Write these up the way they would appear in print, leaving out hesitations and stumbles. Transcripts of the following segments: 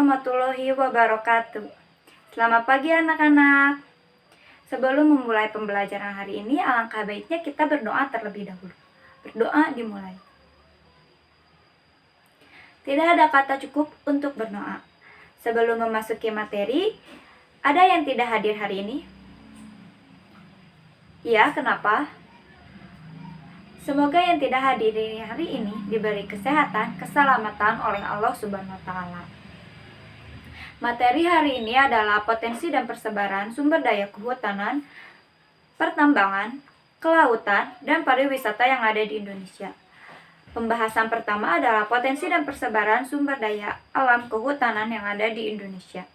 warahmatullahi wabarakatuh. Selamat pagi anak-anak. Sebelum memulai pembelajaran hari ini, alangkah baiknya kita berdoa terlebih dahulu. Berdoa dimulai. Tidak ada kata cukup untuk berdoa. Sebelum memasuki materi, ada yang tidak hadir hari ini? Ya, kenapa? Semoga yang tidak hadir hari ini diberi kesehatan, keselamatan oleh Allah Subhanahu wa Ta'ala. Materi hari ini adalah potensi dan persebaran sumber daya kehutanan, pertambangan, kelautan, dan pariwisata yang ada di Indonesia. Pembahasan pertama adalah potensi dan persebaran sumber daya alam kehutanan yang ada di Indonesia.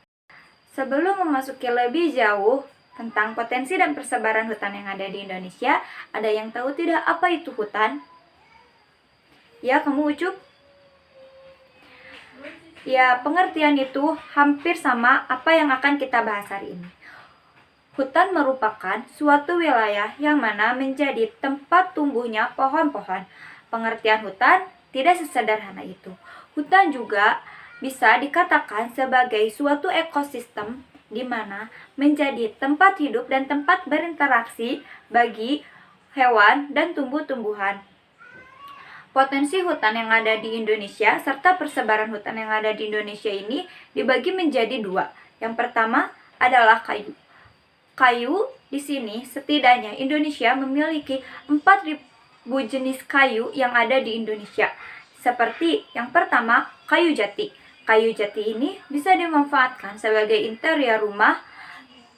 Sebelum memasuki lebih jauh tentang potensi dan persebaran hutan yang ada di Indonesia, ada yang tahu tidak apa itu hutan? Ya, kamu Ucup? Ya, pengertian itu hampir sama apa yang akan kita bahas hari ini. Hutan merupakan suatu wilayah yang mana menjadi tempat tumbuhnya pohon-pohon. Pengertian hutan tidak sesederhana itu. Hutan juga bisa dikatakan sebagai suatu ekosistem di mana menjadi tempat hidup dan tempat berinteraksi bagi hewan dan tumbuh-tumbuhan. Potensi hutan yang ada di Indonesia serta persebaran hutan yang ada di Indonesia ini dibagi menjadi dua. Yang pertama adalah kayu. Kayu di sini setidaknya Indonesia memiliki 4.000 jenis kayu yang ada di Indonesia. Seperti yang pertama, kayu jati. Kayu jati ini bisa dimanfaatkan sebagai interior rumah,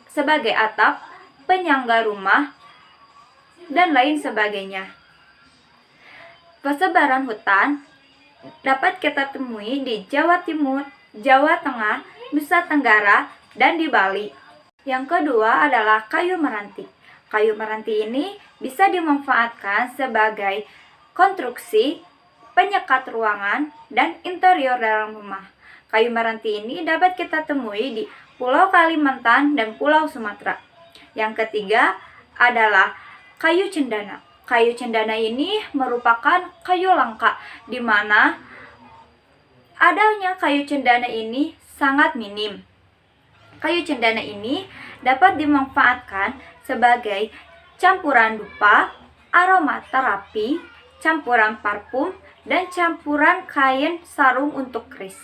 sebagai atap, penyangga rumah, dan lain sebagainya. Persebaran hutan dapat kita temui di Jawa Timur, Jawa Tengah, Nusa Tenggara, dan di Bali. Yang kedua adalah kayu meranti. Kayu meranti ini bisa dimanfaatkan sebagai konstruksi, penyekat ruangan, dan interior dalam rumah. Kayu meranti ini dapat kita temui di Pulau Kalimantan dan Pulau Sumatera. Yang ketiga adalah kayu cendana. Kayu cendana ini merupakan kayu langka, di mana adanya kayu cendana ini sangat minim. Kayu cendana ini dapat dimanfaatkan sebagai campuran dupa, aromaterapi, campuran parfum, dan campuran kain sarung untuk keris.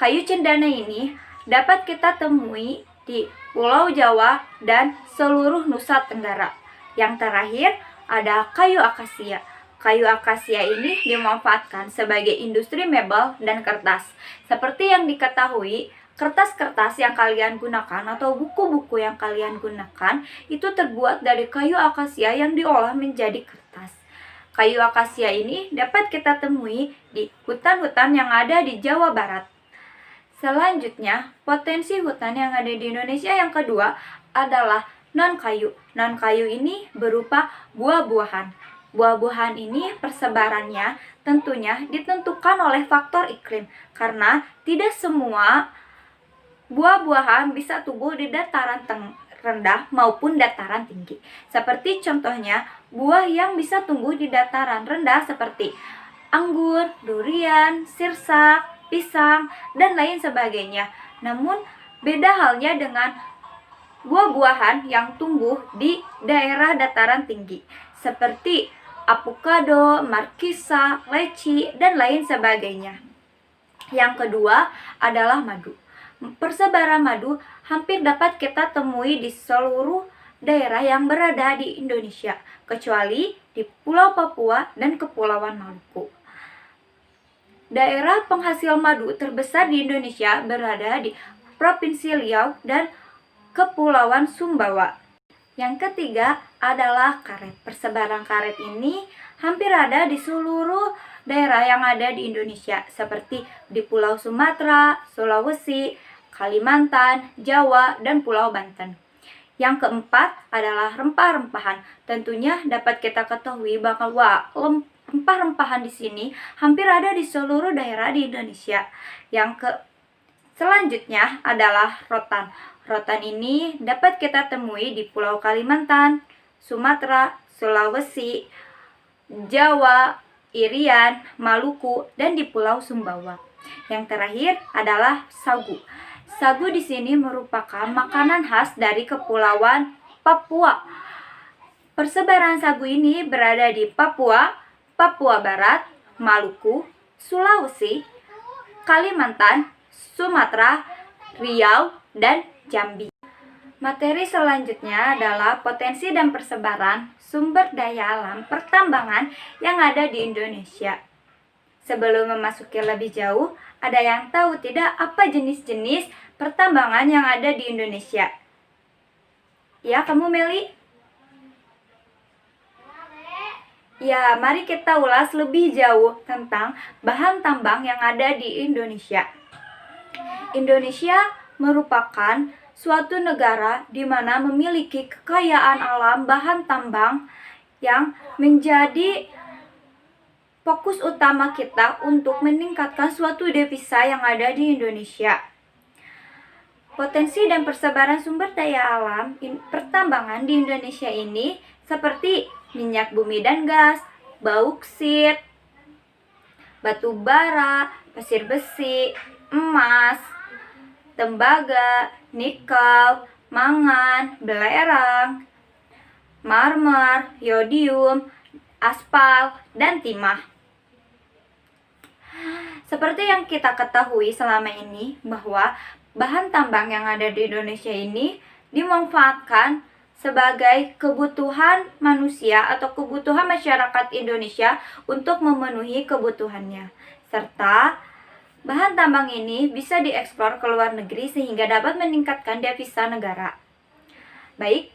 Kayu cendana ini dapat kita temui di Pulau Jawa dan seluruh Nusa Tenggara. Yang terakhir ada kayu akasia. Kayu akasia ini dimanfaatkan sebagai industri mebel dan kertas. Seperti yang diketahui, kertas-kertas yang kalian gunakan atau buku-buku yang kalian gunakan itu terbuat dari kayu akasia yang diolah menjadi kertas. Kayu akasia ini dapat kita temui di hutan-hutan yang ada di Jawa Barat. Selanjutnya, potensi hutan yang ada di Indonesia yang kedua adalah non-kayu. Non-kayu ini berupa buah-buahan. Buah-buahan ini persebarannya tentunya ditentukan oleh faktor iklim, karena tidak semua buah-buahan bisa tumbuh di dataran rendah maupun dataran tinggi. Seperti contohnya, buah yang bisa tumbuh di dataran rendah seperti anggur, durian, sirsak, pisang, dan lain sebagainya. Namun, beda halnya dengan buah-buahan yang tumbuh di daerah dataran tinggi, seperti avokado, markisa, leci, dan lain sebagainya. Yang kedua adalah madu. Persebaran madu hampir dapat kita temui di seluruh daerah yang berada di Indonesia, kecuali di Pulau Papua dan Kepulauan Maluku. Daerah penghasil madu terbesar di Indonesia berada di Provinsi Riau dan Kepulauan Sumbawa. Yang ketiga adalah karet. Persebaran karet ini hampir ada di seluruh daerah yang ada di Indonesia, seperti di Pulau Sumatera, Sulawesi, Kalimantan, Jawa, dan Pulau Banten. Yang keempat adalah rempah-rempahan. Tentunya dapat kita ketahui bahwa rempah-rempahan di sini hampir ada di seluruh daerah di Indonesia. Selanjutnya adalah rotan. Rotan ini dapat kita temui di Pulau Kalimantan, Sumatera, Sulawesi, Jawa, Irian, Maluku, dan di Pulau Sumbawa. Yang terakhir adalah sagu. Sagu di sini merupakan makanan khas dari Kepulauan Papua. Persebaran sagu ini berada di Papua, Papua Barat, Maluku, Sulawesi, Kalimantan, Sumatera, Riau, dan Jambi. Materi selanjutnya adalah potensi dan persebaran sumber daya alam pertambangan yang ada di Indonesia. Sebelum memasuki lebih jauh, ada yang tahu tidak apa jenis-jenis pertambangan yang ada di Indonesia? Ya, kamu Meli? Ya, mari kita ulas lebih jauh tentang bahan tambang yang ada di Indonesia. Indonesia merupakan suatu negara di mana memiliki kekayaan alam bahan tambang yang menjadi fokus utama kita untuk meningkatkan suatu devisa yang ada di Indonesia. Potensi dan persebaran sumber daya alam pertambangan di Indonesia ini seperti minyak bumi dan gas, bauksit, batu bara, pasir besi, emas, tembaga, nikel, mangan, belerang, marmer, yodium, aspal, dan timah. Seperti yang kita ketahui selama ini bahwa bahan tambang yang ada di Indonesia ini dimanfaatkan sebagai kebutuhan manusia atau kebutuhan masyarakat Indonesia untuk memenuhi kebutuhannya. Serta bahan tambang ini bisa diekspor ke luar negeri sehingga dapat meningkatkan devisa negara. Baik,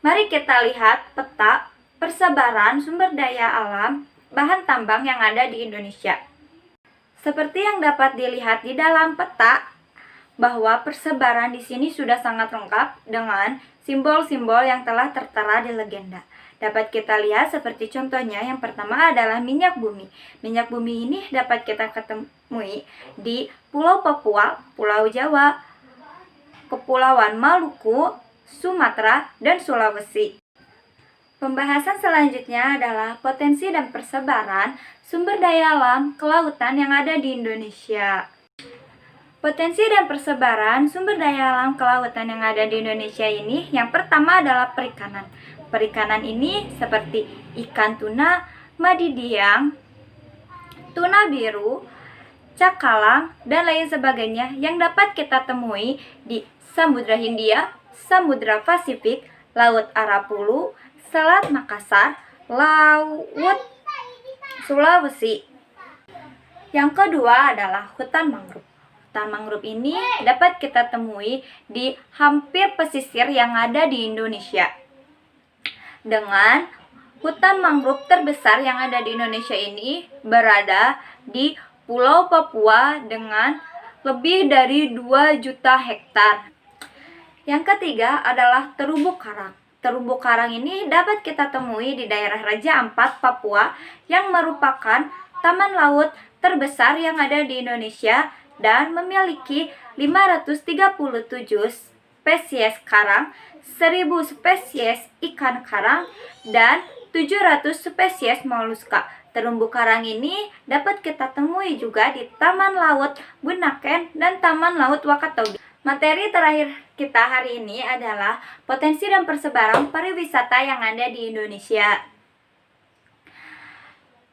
mari kita lihat peta persebaran sumber daya alam bahan tambang yang ada di Indonesia. Seperti yang dapat dilihat di dalam peta, bahwa persebaran di sini sudah sangat lengkap dengan simbol-simbol yang telah tertera di legenda. Dapat kita lihat seperti contohnya yang pertama adalah minyak bumi. Minyak bumi ini dapat kita ketemui di Pulau Papua, Pulau Jawa, Kepulauan Maluku, Sumatera, dan Sulawesi. Pembahasan selanjutnya adalah potensi dan persebaran sumber daya alam kelautan yang ada di Indonesia. Potensi dan persebaran sumber daya alam kelautan yang ada di Indonesia ini yang pertama adalah perikanan. Perikanan ini seperti ikan tuna, madidiang, tuna biru, cakalang, dan lain sebagainya yang dapat kita temui di Samudra Hindia, Samudra Pasifik, Laut Arafuru, Selat Makassar, Laut Sulawesi. Yang kedua adalah hutan mangrove. Hutan mangrove ini dapat kita temui di hampir pesisir yang ada di Indonesia. Dengan hutan mangrove terbesar yang ada di Indonesia ini berada di Pulau Papua dengan lebih dari 2 juta hektar. Yang ketiga adalah terumbu karang. Terumbu karang ini dapat kita temui di daerah Raja Ampat, Papua, yang merupakan taman laut terbesar yang ada di Indonesia dan memiliki 537 spesies karang, 1000 spesies ikan karang, dan 700 spesies moluska. Terumbu karang ini dapat kita temui juga di Taman Laut Bunaken dan Taman Laut Wakatobi. Materi terakhir kita hari ini adalah potensi dan persebaran pariwisata yang ada di Indonesia.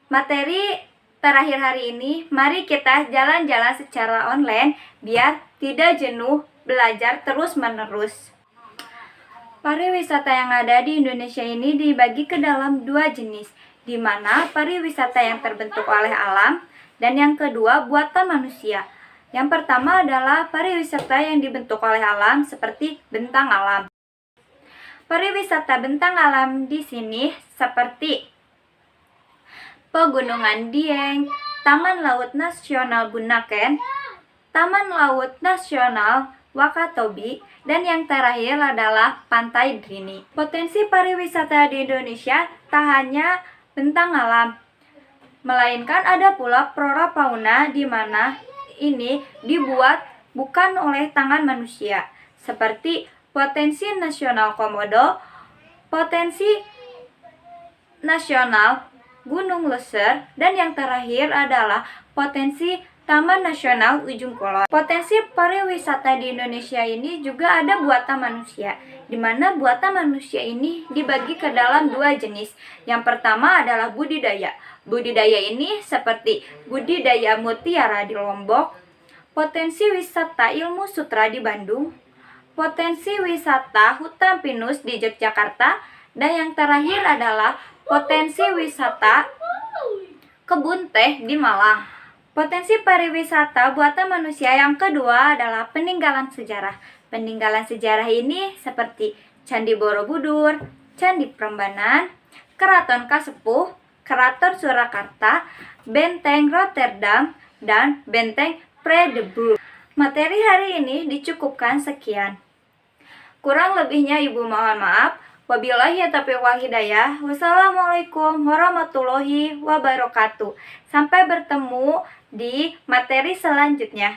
Materi terakhir hari ini, mari kita jalan-jalan secara online biar tidak jenuh belajar terus-menerus. Pariwisata yang ada di Indonesia ini dibagi ke dalam 2 jenis, di mana pariwisata yang terbentuk oleh alam dan yang kedua buatan manusia. Yang pertama adalah pariwisata yang dibentuk oleh alam seperti bentang alam. Pariwisata bentang alam di sini seperti Pegunungan Dieng, Taman Laut Nasional Bunaken, Taman Laut Nasional Wakatobi, dan yang terakhir adalah Pantai Drini. Potensi pariwisata di Indonesia tak hanya bentang alam, melainkan ada pula flora fauna di mana ini dibuat bukan oleh tangan manusia, seperti potensi nasional Komodo, potensi nasional Gunung Leuser, dan yang terakhir adalah potensi Taman Nasional Ujung Kulon. Potensi pariwisata di Indonesia ini juga ada buatan manusia, di mana buatan manusia ini dibagi ke dalam dua jenis. Yang pertama adalah budidaya. Budidaya ini seperti budidaya mutiara di Lombok, potensi wisata Ilmu Sutra di Bandung, potensi wisata hutan pinus di Yogyakarta, dan yang terakhir adalah potensi wisata kebun teh di Malang. Potensi pariwisata buatan manusia yang kedua adalah peninggalan sejarah. Peninggalan sejarah ini seperti Candi Borobudur, Candi Prambanan, Keraton Kasepuh, Keraton Surakarta, Benteng Rotterdam, dan Benteng Vredenburg. Materi hari ini dicukupkan sekian. Kurang lebihnya Ibu mohon maaf. Wabillahi taufiq wal hidayah. Wassalamualaikum warahmatullahi wabarakatuh. Sampai bertemu di materi selanjutnya.